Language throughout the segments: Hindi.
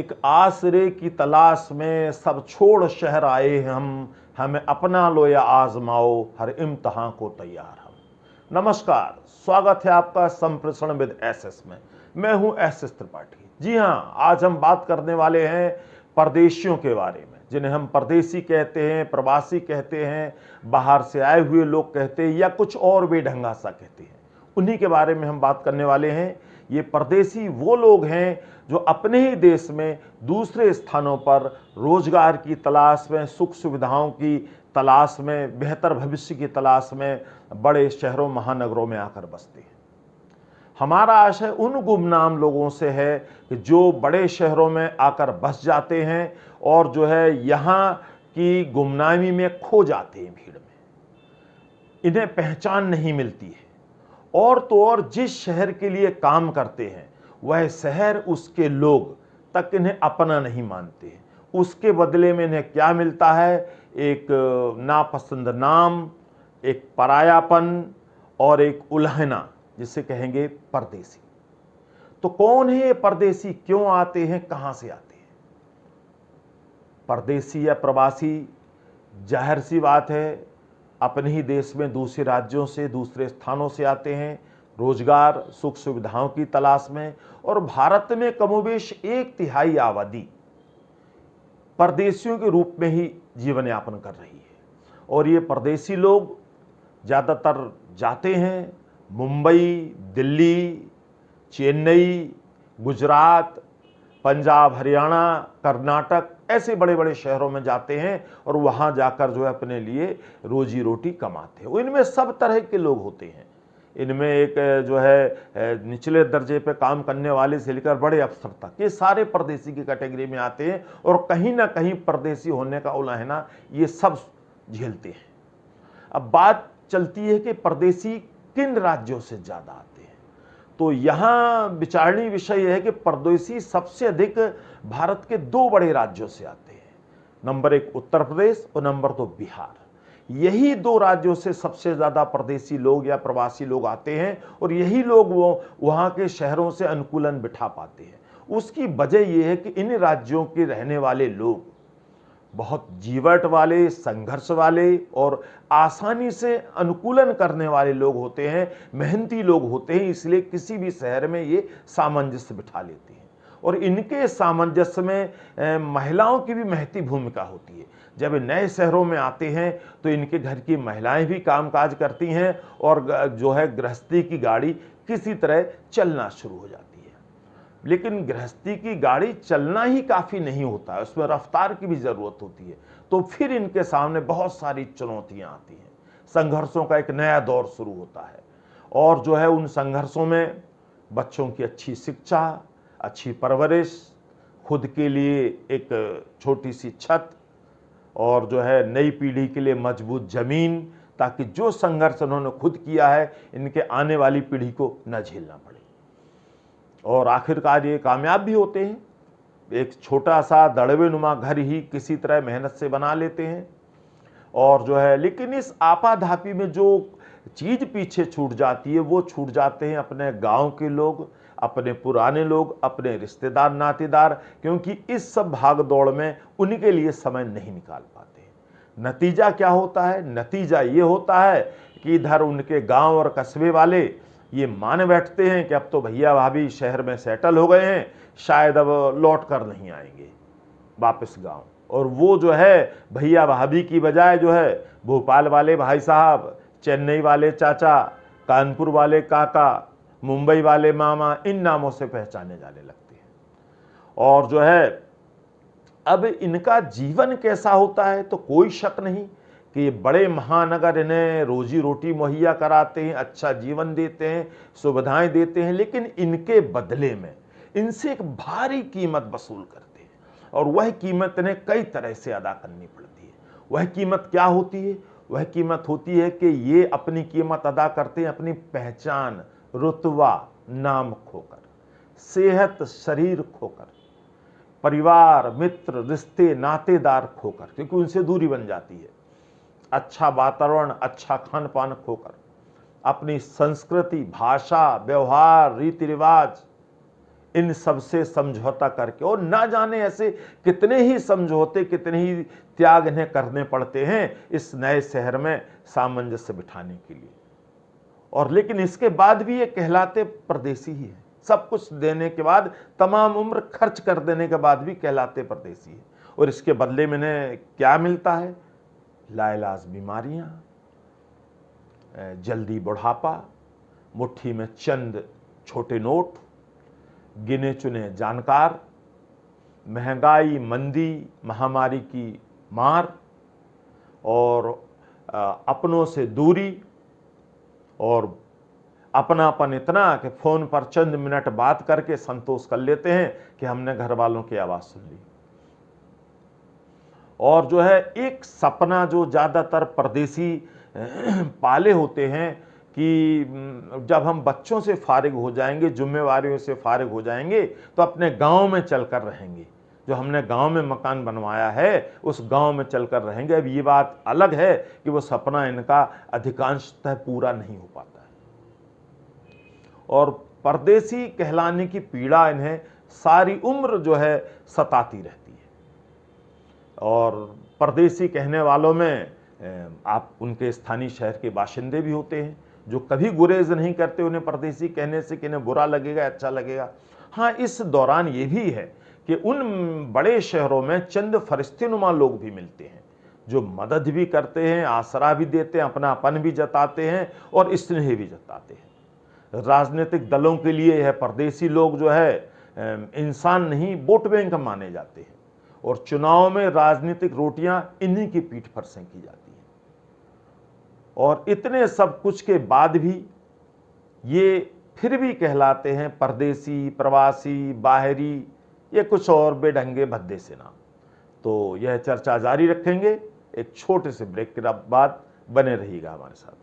एक आसरे की तलाश में सब छोड़ शहर आए हैं हम, हमें अपना लो या आजमाओ, हर इम्तहान को तैयार हम। नमस्कार, स्वागत है आपका संप्रेषण विद एसएस में। मैं हूं एसएस त्रिपाठी। जी हां, आज हम बात करने वाले हैं परदेशियों के बारे में, जिन्हें हम परदेसी कहते हैं, प्रवासी कहते हैं, बाहर से आए हुए लोग कहते हैं या कुछ और बेढंगा सा कहते हैं। उन्हीं के बारे में हम बात करने वाले हैं। ये परदेसी वो लोग हैं जो अपने ही देश में दूसरे स्थानों पर रोजगार की तलाश में, सुख सुविधाओं की तलाश में, बेहतर भविष्य की तलाश में बड़े शहरों महानगरों में आकर बसते हैं। हमारा आशय उन गुमनाम लोगों से है कि जो बड़े शहरों में आकर बस जाते हैं और जो है यहाँ की गुमनामी में खो जाते हैं भीड़ में, इन्हें पहचान नहीं मिलती है। और तो और जिस शहर के लिए काम करते हैं वह शहर, उसके लोग तक इन्हें अपना नहीं मानते हैं। उसके बदले में इन्हें क्या मिलता है? एक नापसंद नाम, एक परायापन और एक उल्हना, जिसे कहेंगे परदेसी। तो कौन है ये परदेसी, क्यों आते हैं, कहां से आते हैं? परदेसी या प्रवासी, जाहिर सी बात है, अपने ही देश में दूसरे राज्यों से, दूसरे स्थानों से आते हैं रोजगार, सुख सुविधाओं की तलाश में। और भारत में कमोबेश 1/3 आबादी परदेशियों के रूप में ही जीवन यापन कर रही है। और ये परदेसी लोग ज़्यादातर जाते हैं मुंबई, दिल्ली, चेन्नई, गुजरात, पंजाब, हरियाणा, कर्नाटक, ऐसे बड़े बड़े शहरों में जाते हैं और वहां जाकर जो है अपने लिए रोजी रोटी कमाते हैं। इनमें सब तरह के लोग होते हैं। इनमें एक जो है निचले दर्जे पे काम करने वाले से लेकर बड़े अफसर तक, ये सारे परदेसी की कैटेगरी में आते हैं। और कहीं ना कहीं परदेसी होने का उल्हना ये सब झेलते हैं। अब बात चलती है कि परदेसी किन राज्यों से ज्यादा आते हैं। तो यहाँ विचारणीय विषय यह है कि परदेसी सबसे अधिक भारत के 2 बड़े राज्यों से आते हैं। नंबर 1 उत्तर प्रदेश और नंबर 2 बिहार। यही 2 राज्यों से सबसे ज्यादा परदेसी लोग या प्रवासी लोग आते हैं और यही लोग वो वहाँ के शहरों से अनुकूलन बिठा पाते हैं। उसकी वजह यह है कि इन राज्यों के रहने वाले लोग बहुत जीवट वाले, संघर्ष वाले और आसानी से अनुकूलन करने वाले लोग होते हैं, मेहनती लोग होते हैं। इसलिए किसी भी शहर में ये सामंजस्य बिठा लेते हैं। और इनके सामंजस्य में महिलाओं की भी महती भूमिका होती है। जब नए शहरों में आते हैं तो इनके घर की महिलाएं भी कामकाज करती हैं और जो है गृहस्थी की गाड़ी किसी तरह चलना शुरू हो जाती है। लेकिन गृहस्थी की गाड़ी चलना ही काफ़ी नहीं होता है, उसमें रफ्तार की भी ज़रूरत होती है। तो फिर इनके सामने बहुत सारी चुनौतियां आती हैं। संघर्षों का एक नया दौर शुरू होता है। और जो है उन संघर्षों में बच्चों की अच्छी शिक्षा, अच्छी परवरिश, खुद के लिए एक छोटी सी छत और जो है नई पीढ़ी के लिए मजबूत ज़मीन, ताकि जो संघर्ष उन्होंने खुद किया है इनके आने वाली पीढ़ी को न झेलना पड़े। और आखिरकार ये कामयाब भी होते हैं। एक छोटा सा दड़बे नुमा घर ही किसी तरह मेहनत से बना लेते हैं। और जो है लेकिन इस आपाधापी में जो चीज़ पीछे छूट जाती है वो छूट जाते हैं अपने गांव के लोग, अपने पुराने लोग, अपने रिश्तेदार नातेदार, क्योंकि इस सब भाग दौड़ में उनके लिए समय नहीं निकाल पाते। नतीजा क्या होता है? नतीजा ये होता है कि इधर उनके गांव और कस्बे वाले ये मान बैठते हैं कि अब तो भैया भाभी शहर में सेटल हो गए हैं, शायद अब लौट कर नहीं आएंगे वापस गांव। और वो जो है भैया भाभी की बजाय जो है भोपाल वाले भाई साहब, चेन्नई वाले चाचा, कानपुर वाले काका, मुंबई वाले मामा, इन नामों से पहचाने जाने लगते हैं। और जो है अब इनका जीवन कैसा होता है तो कोई शक नहीं कि बड़े महानगर इन्हें रोजी रोटी मुहैया कराते हैं, अच्छा जीवन देते हैं, सुविधाएं देते हैं, लेकिन इनके बदले में इनसे एक भारी कीमत वसूल करते हैं। और वह कीमत इन्हें कई तरह से अदा करनी पड़ती है। वह कीमत क्या होती है? वह कीमत होती है कि ये अपनी कीमत अदा करते हैं अपनी पहचान, रुतबा, नाम खोकर, सेहत, शरीर खोकर, परिवार, मित्र, रिश्ते, नातेदार खोकर, क्योंकि उनसे दूरी बन जाती है, अच्छा वातावरण, अच्छा खान पान खोकर, अपनी संस्कृति, भाषा, व्यवहार, रीति रिवाज, इन सब से समझौता करके, और ना जाने ऐसे कितने ही समझौते, कितने ही त्याग इन्हें करने पड़ते हैं इस नए शहर में सामंजस्य बिठाने के लिए। और लेकिन इसके बाद भी ये कहलाते परदेसी ही है। सब कुछ देने के बाद, तमाम उम्र खर्च कर देने के बाद भी कहलाते परदेसी है। और इसके बदले में इन्हें क्या मिलता है? लाइलाज बीमारियां, जल्दी बुढ़ापा, मुट्ठी में चंद छोटे नोट, गिने चुने जानकार, महंगाई, मंदी, महामारी की मार, और अपनों से दूरी, और अपनापन इतना कि फोन पर चंद मिनट बात करके संतोष कर लेते हैं कि हमने घर वालों की आवाज सुन ली। और जो है एक सपना जो ज्यादातर परदेसी पाले होते हैं कि जब हम बच्चों से फारिग हो जाएंगे, जिम्मेवारियों से फारिग हो जाएंगे, तो अपने गांव में चलकर रहेंगे। जो हमने गांव में मकान बनवाया है उस गांव में चलकर रहेंगे। अब ये बात अलग है कि वो सपना इनका अधिकांशतः पूरा नहीं हो पाता है। और परदेसी कहलाने की पीड़ा इन्हें सारी उम्र जो है सताती रहती है। और परदेसी कहने वालों में आप उनके स्थानीय शहर के बाशिंदे भी होते हैं जो कभी गुरेज नहीं करते उन्हें परदेसी कहने से कि इन्हें बुरा लगेगा, अच्छा लगेगा। हाँ, इस दौरान ये भी है कि उन बड़े शहरों में चंद फरिश्तेनुमा लोग भी मिलते हैं जो मदद भी करते हैं, आसरा भी देते हैं, अपनापन भी जताते हैं और स्नेह भी जताते हैं। राजनीतिक दलों के लिए यह परदेसी लोग जो है इंसान नहीं, वोट बैंक माने जाते हैं। और चुनाव में राजनीतिक रोटियां इन्हीं की पीठ पर सेंकी जाती हैं। और इतने सब कुछ के बाद भी ये फिर भी कहलाते हैं परदेसी, प्रवासी, बाहरी, ये कुछ और बेढंगे भद्दे से नाम। तो यह चर्चा जारी रखेंगे एक छोटे से ब्रेक के बाद। बने रहिएगा हमारे साथ।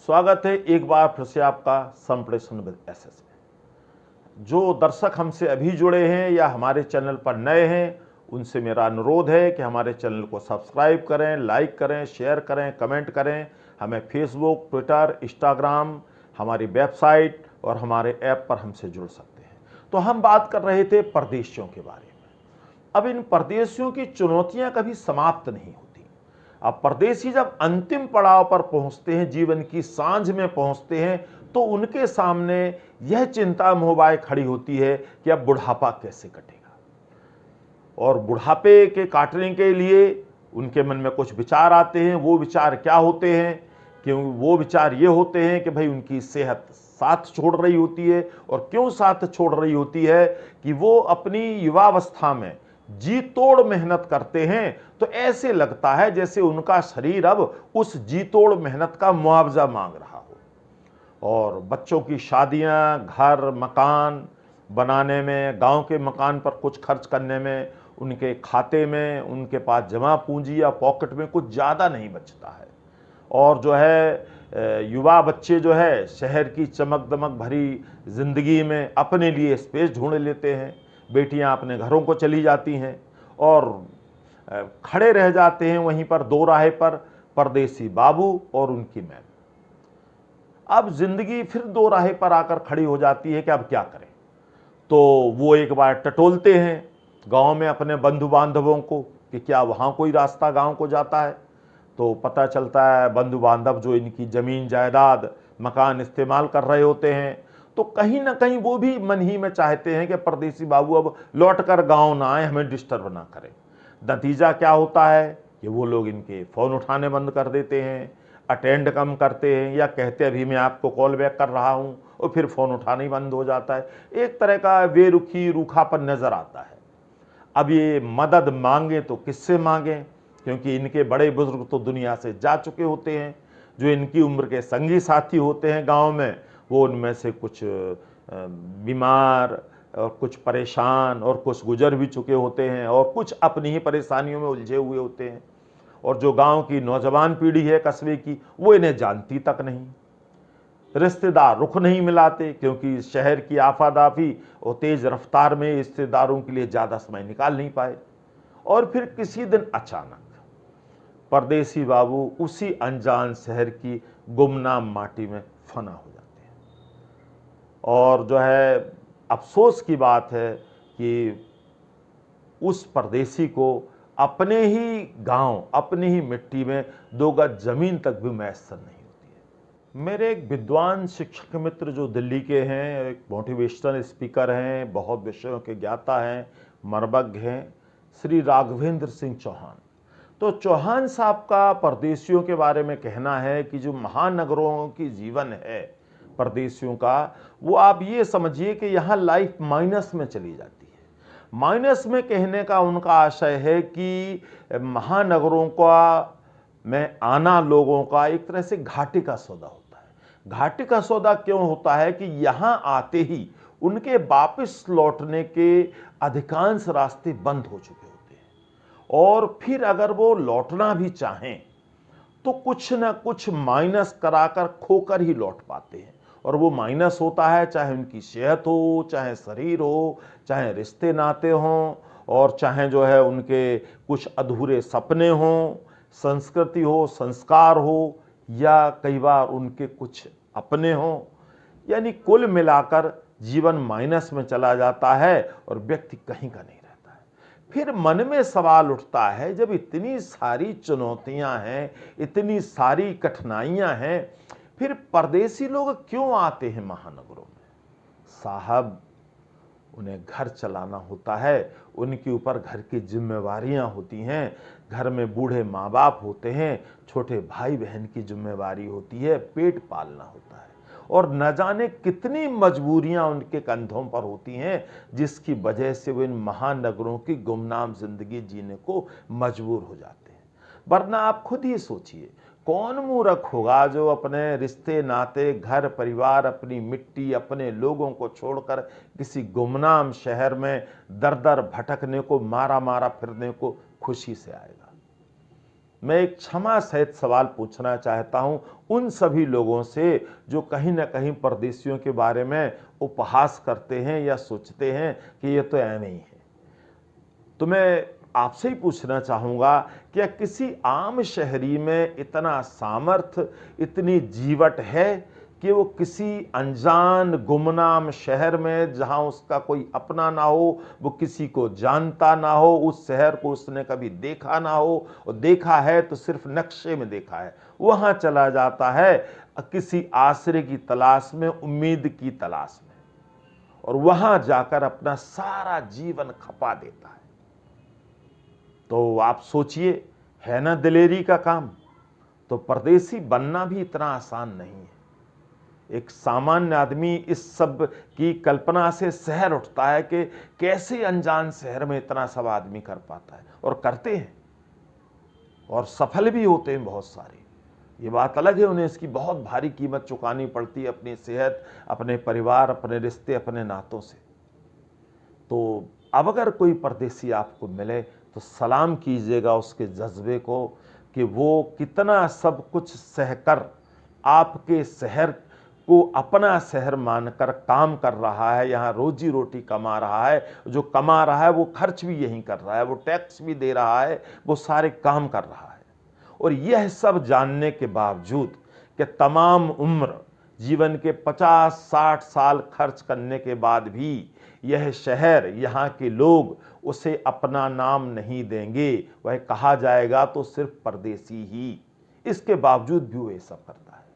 स्वागत है एक बार फिर से आपका संप्रेषण विद एसएस में। जो दर्शक हमसे अभी जुड़े हैं या हमारे चैनल पर नए हैं, उनसे मेरा अनुरोध है कि हमारे चैनल को सब्सक्राइब करें, लाइक करें, शेयर करें, कमेंट करें। हमें फेसबुक, ट्विटर, इंस्टाग्राम, हमारी वेबसाइट और हमारे ऐप पर हमसे जुड़ सकते हैं। तो हम बात कर रहे थे परदेशियों के बारे में। अब इन परदेशियों की चुनौतियां कभी समाप्त नहीं होती। अब परदेसी जब अंतिम पड़ाव पर पहुंचते हैं, जीवन की सांझ में पहुंचते हैं, तो उनके सामने यह चिंता मोहबाए खड़ी होती है कि अब बुढ़ापा कैसे कटेगा। और बुढ़ापे के काटने के लिए उनके मन में कुछ विचार आते हैं। वो विचार क्या होते हैं? क्योंकि वो विचार ये होते हैं कि भाई उनकी सेहत साथ छोड़ रही होती है। और क्यों साथ छोड़ रही होती है? कि वो अपनी युवावस्था में जी तोड़ मेहनत करते हैं, तो ऐसे लगता है जैसे उनका शरीर अब उस जी तोड़ मेहनत का मुआवजा मांग रहा हो। और बच्चों की शादियां, घर मकान बनाने में, गांव के मकान पर कुछ खर्च करने में उनके खाते में, उनके पास जमा पूंजी या पॉकेट में कुछ ज़्यादा नहीं बचता है। और जो है युवा बच्चे जो है शहर की चमक दमक भरी ज़िंदगी में अपने लिए स्पेस ढूंढ लेते हैं। बेटियां अपने घरों को चली जाती हैं और खड़े रह जाते हैं वहीं पर दो राहे पर परदेसी बाबू और उनकी मैम। अब जिंदगी फिर दो राहे पर आकर खड़ी हो जाती है कि अब क्या करें। तो वो एक बार टटोलते हैं गांव में अपने बंधु बांधवों को कि क्या वहाँ कोई रास्ता गांव को जाता है। तो पता चलता है बंधु बांधव जो इनकी ज़मीन जायदाद मकान इस्तेमाल कर रहे होते हैं, तो कहीं ना कहीं वो भी मन ही में चाहते हैं कि परदेसी बाबू अब लौट कर गाँव ना आए, हमें डिस्टर्ब ना करें। नतीजा क्या होता है कि वो लोग इनके फ़ोन उठाने बंद कर देते हैं, अटेंड कम करते हैं, या कहते अभी मैं आपको कॉल बैक कर रहा हूँ, और फिर फ़ोन उठाना ही बंद हो जाता है। एक तरह का बेरुखी रूखापन नज़र आता है। अब ये मदद मांगे तो किससे मांगें, क्योंकि इनके बड़े बुजुर्ग तो दुनिया से जा चुके होते हैं। जो इनकी उम्र के संगी साथी होते हैं गांव में, वो उनमें से कुछ बीमार और कुछ परेशान और कुछ गुजर भी चुके होते हैं और कुछ अपनी ही परेशानियों में उलझे हुए होते हैं। और जो गांव की नौजवान पीढ़ी है कस्बे की, वो इन्हें जानती तक नहीं। रिश्तेदार रुख नहीं मिलाते, क्योंकि शहर की आफादाफी और तेज रफ्तार में रिश्तेदारों के लिए ज़्यादा समय निकाल नहीं पाए। और फिर किसी दिन अचानक परदेसी बाबू उसी अनजान शहर की गुमनाम माटी में फना हो जाते हैं। और जो है अफसोस की बात है कि उस परदेसी को अपने ही गांव, अपनी ही मिट्टी में 2 गज जमीन तक भी मैसर नहीं होती है। मेरे एक विद्वान शिक्षक मित्र जो दिल्ली के हैं, एक मोटिवेशनल स्पीकर हैं, बहुत विषयों के ज्ञाता हैं, मर्मज्ञ हैं, श्री राघवेंद्र सिंह चौहान। तो चौहान साहब का परदेशियों के बारे में कहना है कि जो महानगरों की जीवन है परदेशियों का, वो आप ये समझिए कि यहाँ लाइफ माइनस में चली जाती है। माइनस में कहने का उनका आशय है कि महानगरों का में आना लोगों का एक तरह से घाटे का सौदा होता है। घाटे का सौदा क्यों होता है कि यहाँ आते ही उनके वापस लौटने के अधिकांश रास्ते बंद हो चुके होते हैं, और फिर अगर वो लौटना भी चाहें तो कुछ ना कुछ माइनस कराकर खोकर ही लौट पाते हैं। और वो माइनस होता है चाहे उनकी सेहत हो, चाहे शरीर हो, चाहे रिश्ते नाते हों, और चाहे जो है उनके कुछ अधूरे सपने हों, संस्कृति हो, संस्कार हो, या कई बार उनके कुछ अपने हों। यानी कुल मिलाकर जीवन माइनस में चला जाता है और व्यक्ति कहीं का नहीं रहता है। फिर मन में सवाल उठता है, जब इतनी सारी चुनौतियां हैं, इतनी सारी कठिनाइयां हैं, फिर परदेसी लोग क्यों आते हैं महानगरों में? साहब, उन्हें घर चलाना होता है, उनके ऊपर घर की जिम्मेवारियां होती हैं, घर में बूढ़े माँ बाप होते हैं, छोटे भाई बहन की जिम्मेवारी होती है, पेट पालना होता है, और न जाने कितनी मजबूरियां उनके कंधों पर होती हैं, जिसकी वजह से वे इन महानगरों की गुमनाम जिंदगी जीने को मजबूर हो जाते हैं। वरना आप खुद ही सोचिए, कौन मूर्ख होगा जो अपने रिश्ते नाते, घर परिवार, अपनी मिट्टी, अपने लोगों को छोड़कर किसी गुमनाम शहर में दर दर भटकने को, मारा मारा फिरने को खुशी से आएगा? मैं एक क्षमा सहित सवाल पूछना चाहता हूं उन सभी लोगों से जो कहीं ना कहीं परदेशियों के बारे में उपहास करते हैं या सोचते हैं कि ये तो ऐसे ही है। तो मैं आपसे ही पूछना चाहूंगा, क्या किसी आम शहरी में इतना सामर्थ्य, इतनी जीवट है कि वो किसी अनजान गुमनाम शहर में, जहां उसका कोई अपना ना हो, वो किसी को जानता ना हो, उस शहर को उसने कभी देखा ना हो, और देखा है तो सिर्फ नक्शे में देखा है, वहां चला जाता है किसी आश्रय की तलाश में, उम्मीद की तलाश में, और वहां जाकर अपना सारा जीवन खपा देता है? तो आप सोचिए, है ना दिलेरी का काम? तो परदेसी बनना भी इतना आसान नहीं है। एक सामान्य आदमी इस सब की कल्पना से सहर उठता है कि कैसे अनजान शहर में इतना सब आदमी कर पाता है, और करते हैं, और सफल भी होते हैं बहुत सारे। ये बात अलग है, उन्हें इसकी बहुत भारी कीमत चुकानी पड़ती है, अपनी सेहत, अपने परिवार, अपने रिश्ते, अपने नातों से। तो अब अगर कोई परदेसी आपको मिले तो सलाम कीजिएगा उसके जज्बे को कि वो कितना सब कुछ सहकर आपके शहर को अपना शहर मानकर काम कर रहा है, यहाँ रोजी रोटी कमा रहा है, जो कमा रहा है वो खर्च भी यहीं कर रहा है, वो टैक्स भी दे रहा है, वो सारे काम कर रहा है। और यह सब जानने के बावजूद कि तमाम उम्र, जीवन के 50-60 साल खर्च करने के बाद भी यह शहर, यहाँ के लोग उसे अपना नाम नहीं देंगे, वह कहा जाएगा तो सिर्फ परदेसी ही, इसके बावजूद भी वो ये सब करता है।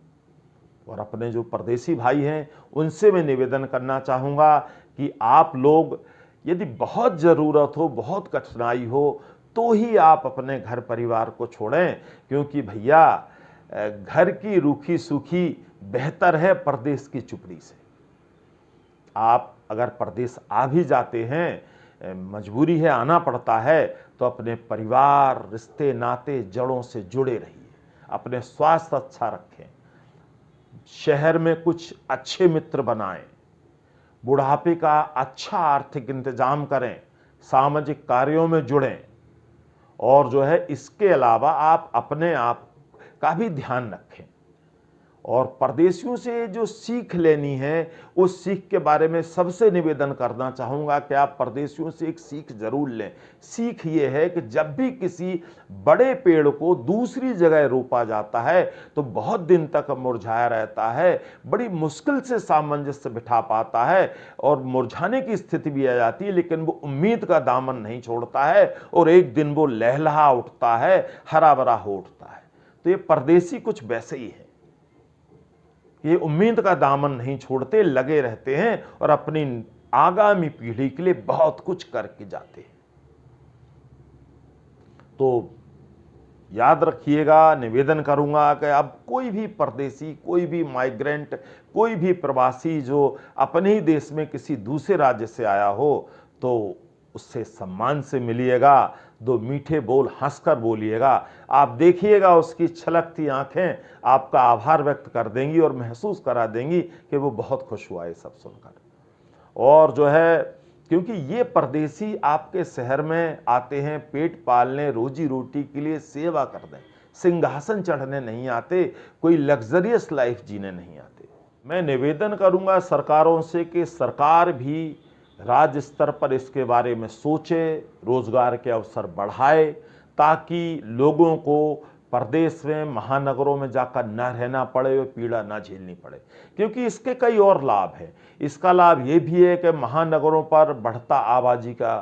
और अपने जो परदेसी भाई हैं उनसे मैं निवेदन करना चाहूँगा कि आप लोग, यदि बहुत ज़रूरत हो, बहुत कठिनाई हो, तो ही आप अपने घर परिवार को छोड़ें, क्योंकि भैया घर की रूखी सूखी बेहतर है परदेश की चुपड़ी से। आप अगर परदेश आ भी जाते हैं, मजबूरी है, आना पड़ता है, तो अपने परिवार, रिश्ते नाते, जड़ों से जुड़े रहिए, अपने स्वास्थ्य अच्छा रखें, शहर में कुछ अच्छे मित्र बनाएं, बुढ़ापे का अच्छा आर्थिक इंतजाम करें, सामाजिक कार्यों में जुड़ें, और जो है इसके अलावा आप अपने आप का भी ध्यान रखें। और परदेशियों से जो सीख लेनी है उस सीख के बारे में सबसे निवेदन करना चाहूँगा कि आप परदेशियों से एक सीख जरूर लें। सीख ये है कि जब भी किसी बड़े पेड़ को दूसरी जगह रोपा जाता है तो बहुत दिन तक मुरझाया रहता है, बड़ी मुश्किल से सामंजस्य बिठा पाता है और मुरझाने की स्थिति भी आ जाती है, लेकिन वो उम्मीद का दामन नहीं छोड़ता है और एक दिन वो लहलहा उठता है, हरा भरा हो उठता है। तो ये परदेसी कुछ वैसे ही है, ये उम्मीद का दामन नहीं छोड़ते, लगे रहते हैं और अपनी आगामी पीढ़ी के लिए बहुत कुछ करके जाते हैं। तो याद रखिएगा, निवेदन करूंगा कि अब कोई भी परदेसी, कोई भी माइग्रेंट, कोई भी प्रवासी जो अपने ही देश में किसी दूसरे राज्य से आया हो तो उससे सम्मान से मिलिएगा, दो मीठे बोल हंसकर बोलिएगा। आप देखिएगा उसकी छलकती आंखें आपका आभार व्यक्त कर देंगी और महसूस करा देंगी कि वो बहुत खुश हुआ ये सब सुनकर। और जो है, क्योंकि ये परदेसी आपके शहर में आते हैं पेट पालने, रोजी रोटी के लिए सेवा करने, सिंहासन चढ़ने नहीं आते, कोई लग्जरियस लाइफ जीने नहीं आते। मैं निवेदन करूंगा सरकारों से कि सरकार भी राज्य स्तर पर इसके बारे में सोचे, रोजगार के अवसर बढ़ाए, ताकि लोगों को प्रदेश में, महानगरों में जाकर न रहना पड़े और पीड़ा न झेलनी पड़े। क्योंकि इसके कई और लाभ हैं। इसका लाभ ये भी है कि महानगरों पर बढ़ता आबादी का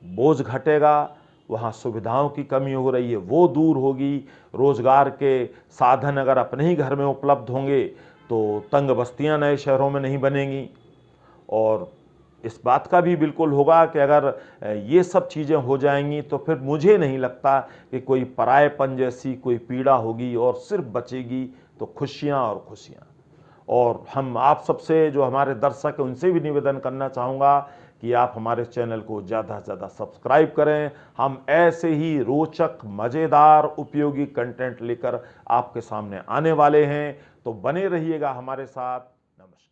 बोझ घटेगा, वहाँ सुविधाओं की कमी हो रही है वो दूर होगी, रोजगार के साधन अगर अपने ही घर में उपलब्ध होंगे तो तंग बस्तियाँ नए शहरों में नहीं बनेंगी। और इस बात का भी बिल्कुल होगा कि अगर ये सब चीज़ें हो जाएंगी तो फिर मुझे नहीं लगता कि कोई परायेपन जैसी कोई पीड़ा होगी और सिर्फ बचेगी तो खुशियाँ और खुशियाँ। और हम आप सबसे, जो हमारे दर्शक हैं, उनसे भी निवेदन करना चाहूँगा कि आप हमारे चैनल को ज़्यादा से ज़्यादा सब्सक्राइब करें। हम ऐसे ही रोचक, मज़ेदार, उपयोगी कंटेंट लेकर आपके सामने आने वाले हैं, तो बने रहिएगा हमारे साथ। नमस्कार।